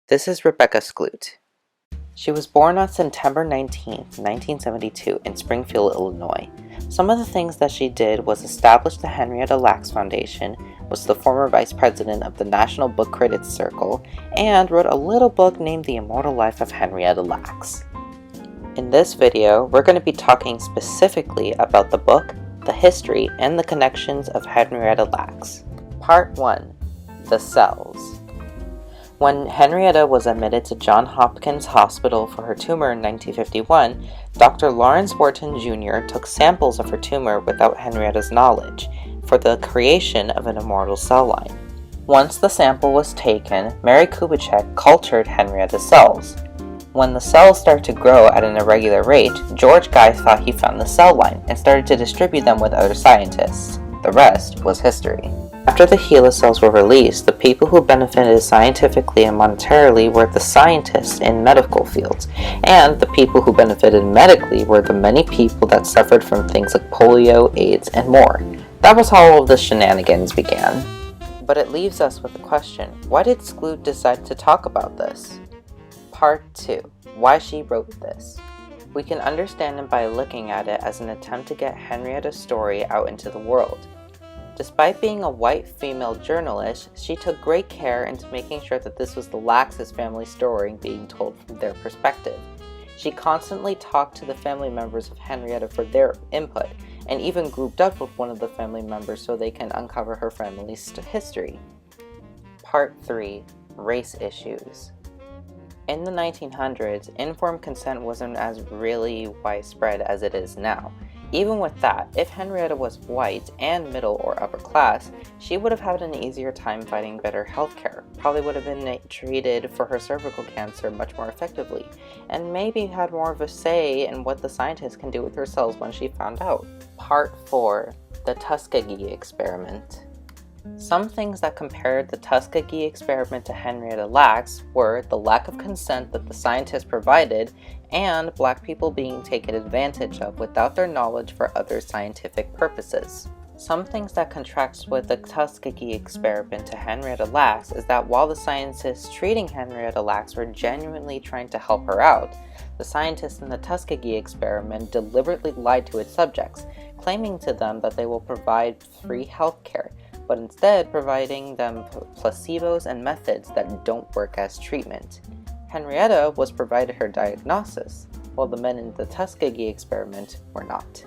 This is Rebecca Skloot. She was born on September 19, 1972 in Springfield, Illinois. Some of the things that she did was establish the Henrietta Lacks Foundation, was the former vice president of the National Book Critics Circle, and wrote a little book named The Immortal Life of Henrietta Lacks. In this video, we're going to be talking specifically about the book, the history, and the connections of Henrietta Lacks. Part 1. The Cells. When Henrietta was admitted to Johns Hopkins Hospital for her tumor in 1951, Dr. Lawrence Wharton Jr. took samples of her tumor without Henrietta's knowledge for the creation of an immortal cell line. Once the sample was taken, Mary Kubitschek cultured Henrietta's cells. When the cells started to grow at an irregular rate, George Guy thought he found the cell line and started to distribute them with other scientists. The rest was history. After the HeLa cells were released, the people who benefited scientifically and monetarily were the scientists in medical fields, and the people who benefited medically were the many people that suffered from things like polio, AIDS, and more. That was how all of the shenanigans began. But it leaves us with the question, why did Skloot decide to talk about this? Part 2. Why she wrote this. We can understand it by looking at it as an attempt to get Henrietta's story out into the world. Despite being a white female journalist, she took great care into making sure that this was the Lacks' family story being told from their perspective. She constantly talked to the family members of Henrietta for their input, and even grouped up with one of the family members so they can uncover her family's history. Part 3. Race issues. In the 1900s, informed consent wasn't as really widespread as it is now. Even with that, if Henrietta was white and middle or upper class, she would have had an easier time fighting better healthcare, probably would have been treated for her cervical cancer much more effectively, and maybe had more of a say in what the scientists can do with her cells when she found out. Part 4. The Tuskegee Experiment. Some things that compared the Tuskegee Experiment to Henrietta Lacks were the lack of consent that the scientists provided and black people being taken advantage of without their knowledge for other scientific purposes. Some things that contrast with the Tuskegee Experiment to Henrietta Lacks is that while the scientists treating Henrietta Lacks were genuinely trying to help her out, the scientists in the Tuskegee Experiment deliberately lied to its subjects, claiming to them that they will provide free health care, but instead providing them placebos and methods that don't work as treatment. Henrietta was provided her diagnosis, while the men in the Tuskegee Experiment were not.